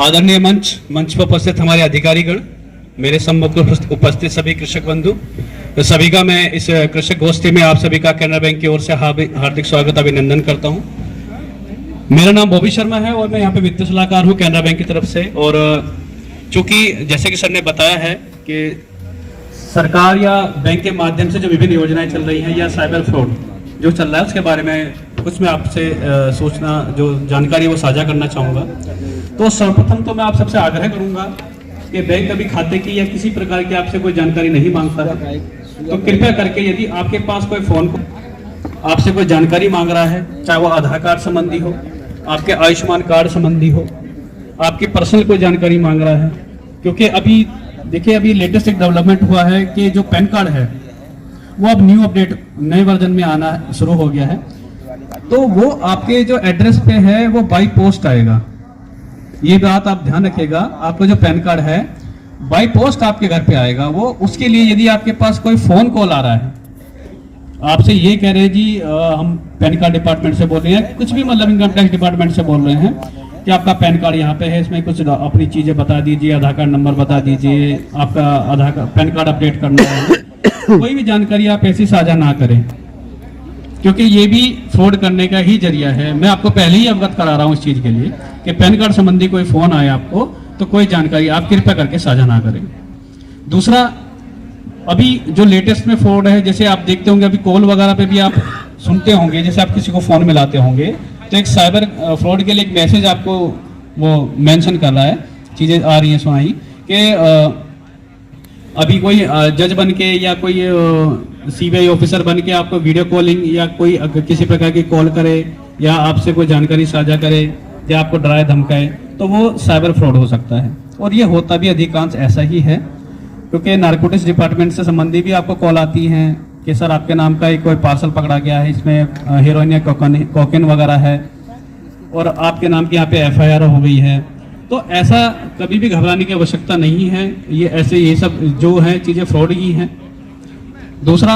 आदरणीय मंच पर उपस्थित हमारे अधिकारीगण, मेरे सम्मुख उपस्थित सभी कृषक बंधु, तो सभी का मैं इस कृषक गोष्ठी में आप सभी का कैनरा बैंक की ओर से हार्दिक स्वागत अभिनंदन करता हूं। मेरा नाम बॉबी शर्मा है और मैं यहाँ पे वित्तीय सलाहकार हूँ कैनरा बैंक की तरफ से। और चूंकि जैसे कि सर ने बताया है कि सरकार या बैंक के माध्यम से जो विभिन्न योजनाएं चल रही हैं या साइबर फ्रॉड जो चल रहा है उसके बारे में कुछ मैं आपसे सूचना जो जानकारी वो साझा करना चाहूँगा। तो सर्वप्रथम तो मैं आप सबसे आग्रह करूँगा कि बैंक कभी खाते की या किसी प्रकार की आपसे कोई जानकारी नहीं मांगता है, तो कृपया करके यदि आपके पास कोई फोन आपसे कोई जानकारी मांग रहा है, चाहे वो आधार कार्ड संबंधी हो, आपके आयुष्मान कार्ड संबंधी हो, आपकी पर्सनल कोई जानकारी मांग रहा है, क्योंकि अभी देखिए अभी लेटेस्ट एक डेवलपमेंट हुआ है कि जो पैन कार्ड है वो अब न्यू अपडेट नए वर्जन में आना शुरू हो गया है। तो वो आपके जो एड्रेस पे है वो बाई पोस्ट आएगा। ये बात आप ध्यान रखिएगा, आपका जो पैन कार्ड है बाई पोस्ट आपके घर पे आएगा। वो उसके लिए यदि आपके पास कोई फोन कॉल आ रहा है, आपसे ये कह रहे जी हम पैन कार्ड डिपार्टमेंट से बोल रहे हैं, कुछ भी मतलब इनकम टैक्स डिपार्टमेंट से बोल रहे हैं कि आपका पैन कार्ड यहाँ पे है, इसमें कुछ अपनी चीजें बता दीजिए, आधार कार्ड नंबर बता दीजिए, आपका आधार कार्ड पैन कार्ड अपडेट करना है। कोई भी जानकारी आप ऐसी साझा ना करें, क्योंकि ये भी फ्रॉड करने का ही जरिया है। मैं आपको पहले ही अवगत करा रहा हूँ इस चीज के लिए कि पैन कार्ड संबंधी कोई फोन आए आपको तो कोई जानकारी आप कृपया करके साझा ना करें। दूसरा, अभी जो लेटेस्ट में फ्रॉड है, जैसे आप देखते होंगे अभी कॉल वगैरह पे भी आप सुनते होंगे, जैसे आप किसी को फोन मिलाते होंगे तो एक साइबर फ्रॉड के लिए एक मैसेज आपको वो मेंशन कर रहा है, चीजें आ रही हैं सुनाई कि अभी कोई जज बन के या कोई सीबीआई ऑफिसर बन के आपको वीडियो कॉलिंग या कोई किसी प्रकार की कॉल करे या आपसे कोई जानकारी साझा करे या आपको डराए धमकाए, तो वो साइबर फ्रॉड हो सकता है। और ये होता भी अधिकांश ऐसा ही है, क्योंकि नारकोटिक्स डिपार्टमेंट से संबंधी भी आपको कॉल आती हैं कि सर आपके नाम का एक कोई पार्सल पकड़ा गया है, इसमें हेरोइन या कोकेन वगैरह है और आपके नाम की यहाँ पे एफआईआर हो गई है। तो ऐसा कभी भी घबराने की आवश्यकता नहीं है, ये सब जो है चीजें फ्रॉड ही हैं। दूसरा,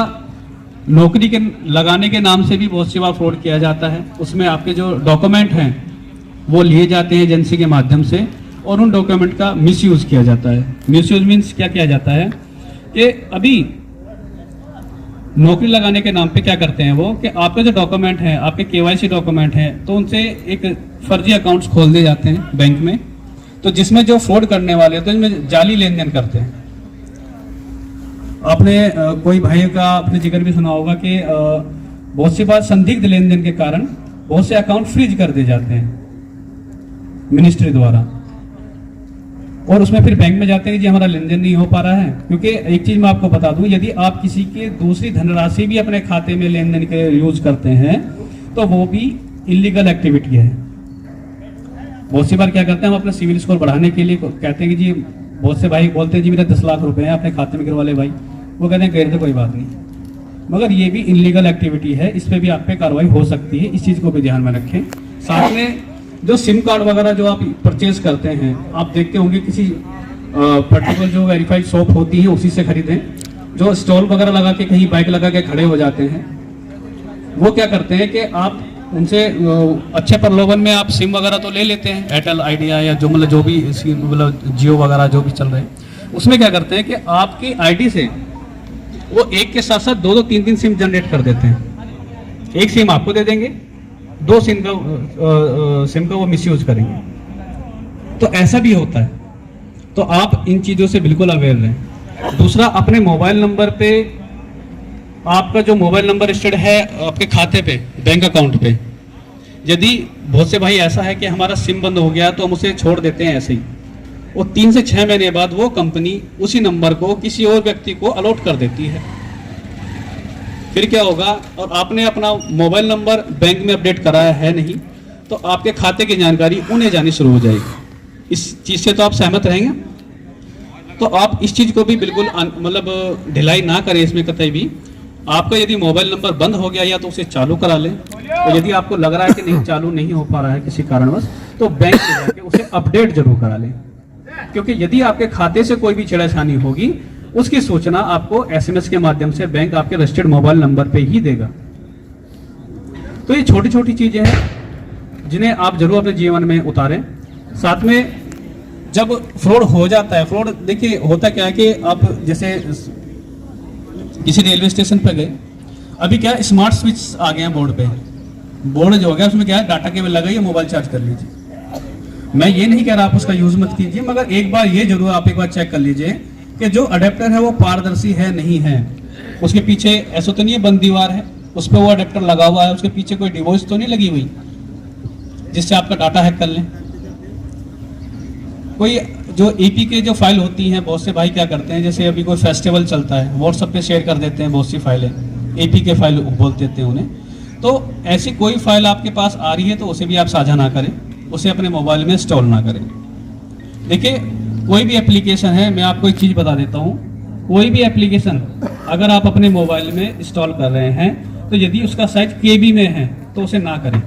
नौकरी के लगाने के नाम से भी बहुत सी बार फ्रॉड किया जाता है। उसमें आपके जो डॉक्यूमेंट हैं वो लिए जाते हैं एजेंसी के माध्यम से और उन डॉक्यूमेंट का मिसयूज किया जाता है। मिसयूज मीन्स क्या किया जाता है कि अभी नौकरी लगाने के नाम पे क्या करते हैं वो कि आपके जो डॉक्यूमेंट हैं, आपके केवाईसी डॉक्यूमेंट हैं, तो उनसे एक फर्जी अकाउंट्स खोल दिए जाते हैं बैंक में, तो जिसमें जो फ्रॉड करने वाले होते हैं इसमें जाली लेन देन करते हैं। आपने कोई भाई का अपने जिक्र भी सुना होगा कि बहुत सी बार संदिग्ध लेन देन के कारण बहुत से अकाउंट फ्रीज कर दिए जाते हैं मिनिस्ट्री द्वारा, और उसमें फिर बैंक में जाते हैं जी हमारा लेन देन नहीं हो पा रहा है। क्योंकि एक चीज मैं आपको बता दूं, यदि आप किसी के दूसरी धनराशि भी अपने खाते में लेन देन के यूज करते हैं तो वो भी इलीगल एक्टिविटी है। बहुत सी बार क्या करते हैं, हम अपना सिविल स्कोर बढ़ाने के लिए कहते हैं कि जी, बहुत से भाई बोलते हैं जी मेरा 10 लाख रुपए हैं अपने खाते में गिरवा ले भाई, वो कहते हैं गैर तो कोई बात नहीं, मगर ये भी इलीगल एक्टिविटी है, इस पे भी आप पे कार्रवाई हो सकती है। इस चीज को भी ध्यान में रखें। साथ में जो सिम कार्ड वगैरह जो आप परचेज करते हैं, आप देखते होंगे किसी पर्टिकुलर जो वेरीफाइड शॉप होती है उसी से खरीदें। जो स्टॉल वगैरह लगा के कहीं बाइक लगा के खड़े हो जाते हैं, वो क्या करते हैं कि आप उनसे अच्छे प्रलोभन में आप सिम वगैरह तो ले लेते हैं, एयरटेल, आइडिया या जो मतलब जो भी मतलब जियो वगैरह जो भी चल रहे हैं, उसमें क्या करते हैं कि आपकी आईडी से वो एक के साथ साथ 2-2, 3-3 सिम जनरेट कर देते हैं। एक सिम आपको दे देंगे, 2 सिम का वो मिसयूज करेंगे। तो ऐसा भी होता है, तो आप इन चीजों से बिल्कुल अवेयर रहें। दूसरा, अपने मोबाइल नंबर पे, आपका जो मोबाइल नंबर रजिस्टर्ड है आपके खाते पे, बैंक अकाउंट पे, यदि बहुत से भाई ऐसा है कि हमारा सिम बंद हो गया तो हम उसे छोड़ देते हैं ऐसे ही, और 3 से 6 महीने बाद वो कंपनी उसी नंबर को किसी और व्यक्ति को अलॉट कर देती है। फिर क्या होगा, और आपने अपना मोबाइल नंबर बैंक में अपडेट कराया है नहीं, तो आपके खाते की जानकारी उन्हें जानी शुरू हो जाएगी। इस चीज से तो आप सहमत रहेंगे? तो आप इस चीज को भी बिल्कुल मतलब ढिलाई ना करें इसमें कतई भी। आपका यदि मोबाइल नंबर बंद हो गया या तो उसे चालू करा लें, और यदि आपको लग रहा है कि नहीं चालू नहीं हो पा रहा है किसी कारणवश, तो बैंक में जाके उसे अपडेट जरूर करा लें। क्योंकि यदि आपके खाते से कोई भी छेड़छानी होगी, उसकी सूचना आपको एसएमएस के माध्यम से बैंक आपके रजिस्टर्ड मोबाइल नंबर पे ही देगा। तो ये छोटी छोटी चीजें हैं जिन्हें आप जरूर अपने जीवन में उतारें। साथ में जब फ्रॉड हो जाता है, फ्रॉड देखिए होता क्या है कि आप जैसे किसी रेलवे स्टेशन पे गए, अभी क्या स्मार्ट स्विच आ गए हैं बोर्ड पे, बोर्ड जो हो गया उसमें क्या है डाटा केबल लगाइए, मोबाइल चार्ज कर लीजिए। मैं ये नहीं कह रहा आप उसका यूज मत कीजिए, मगर एक बार ये जरूर आप एक बार चेक कर लीजिए कि जो अडेप्टर है वो पारदर्शी है नहीं है, उसके पीछे ऐसा तो नहीं है बंद दीवार है, उस पर वो अडेप्टर लगा हुआ है, उसके पीछे कोई डिवाइस तो नहीं लगी हुई जिससे आपका डाटा हैक कर लें। कोई जो एपी के जो फाइल होती हैं, बहुत से भाई क्या करते हैं, जैसे अभी कोई फेस्टिवल चलता है व्हाट्सएप पे शेयर कर देते हैं बहुत सी फाइलें, एपी के फाइल बोल देते हैं उन्हें। तो ऐसी कोई फाइल आपके पास आ रही है तो उसे भी आप साझा ना करें, उसे अपने मोबाइल में इंस्टॉल ना करें। देखिए कोई भी एप्लीकेशन है, मैं आपको एक चीज़ बता देता हूँ, कोई भी एप्लीकेशन अगर आप अपने मोबाइल में इंस्टॉल कर रहे हैं तो यदि उसका साइज केबी में है तो उसे ना करें,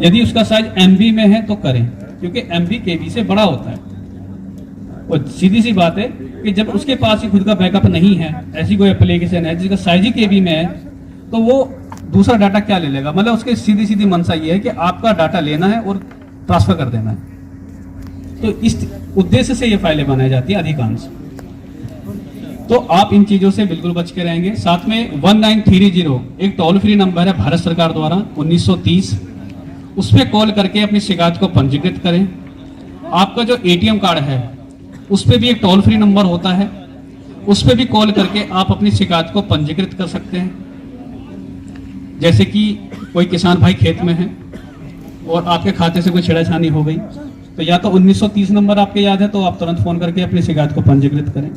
यदि उसका साइज एमबी में है तो करें, क्योंकि एमबी केबी से बड़ा होता है। और सीधी सी बात है कि जब उसके पास ही खुद का बैकअप नहीं है, ऐसी कोई एप्लीकेशन है जिसका साइज ही केबी में है, तो वो दूसरा डाटा क्या ले लेगा। मतलब उसकी सीधी सीधी मंशा ये है कि आपका डाटा लेना है और ट्रांसफर कर देना है। तो इस उद्देश्य से ये फाइलें बनाई जाती है अधिकांश। तो आप इन चीजों से बिल्कुल बच के रहेंगे। साथ में 1930 एक टोल फ्री नंबर है भारत सरकार द्वारा 1930, उस पर कॉल करके अपनी शिकायत को पंजीकृत करें। आपका जो एटीएम कार्ड है उस पर भी एक टोल फ्री नंबर होता है, उस पर भी कॉल करके आप अपनी शिकायत को पंजीकृत कर सकते हैं। जैसे कि कोई किसान भाई खेत में है और आपके खाते से कोई छेड़छानी हो गई, तो या तो 1930 नंबर आपके याद है तो आप तुरंत फोन करके अपनी शिकायत को पंजीकृत करें।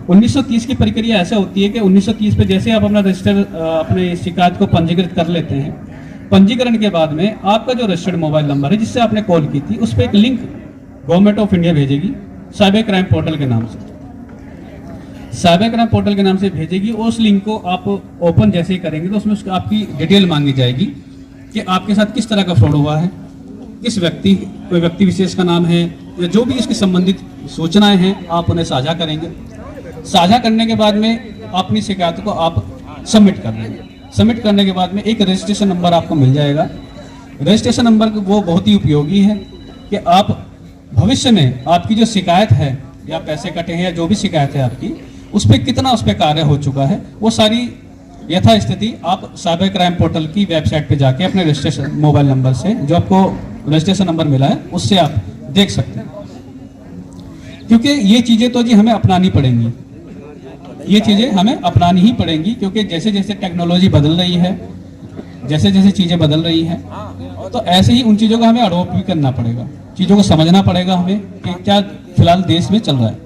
1930 की प्रक्रिया ऐसा होती है कि 1930 पे जैसे आप अपना रजिस्टर अपने शिकायत को पंजीकृत कर लेते हैं, पंजीकरण के बाद में आपका जो रजिस्टर्ड मोबाइल नंबर है जिससे आपने कॉल की थी, उस पर एक लिंक गवर्नमेंट ऑफ इंडिया भेजेगी साइबर क्राइम पोर्टल के नाम से, साइबर क्राइम पोर्टल के नाम से भेजेगी। और उस लिंक को आप ओपन जैसे ही करेंगे तो उसमें आपकी डिटेल मांगी जाएगी कि आपके साथ किस तरह का फ्रॉड हुआ है, किस व्यक्ति, कोई व्यक्ति विशेष का नाम है या जो भी इसकी संबंधित सूचनाएं हैं आप उन्हें साझा करेंगे। साझा करने के बाद में अपनी शिकायत को आप सबमिट कर देंगे। सबमिट करने के बाद में एक रजिस्ट्रेशन नंबर आपको मिल जाएगा। रजिस्ट्रेशन नंबर वो बहुत ही उपयोगी है कि आप भविष्य में आपकी जो शिकायत है या पैसे कटे हैं या जो भी शिकायत है आपकी, उस पर कितना उस पर कार्य हो चुका है, वो सारी यथा स्थिति आप साइबर क्राइम पोर्टल की वेबसाइट पे जाके अपने रजिस्ट्रेशन मोबाइल नंबर से, जो आपको रजिस्ट्रेशन नंबर मिला है, उससे आप देख सकते हैं। क्योंकि ये चीज़ें तो जी हमें अपनानी पड़ेंगी, ये चीज़ें हमें अपनानी ही पड़ेंगी, क्योंकि जैसे जैसे टेक्नोलॉजी बदल रही है, जैसे जैसे चीज़ें बदल रही हैं, तो ऐसे ही उन चीज़ों को हमें अडॉप्ट भी करना पड़ेगा, चीज़ों को समझना पड़ेगा हमें कि क्या फिलहाल देश में चल रहा है।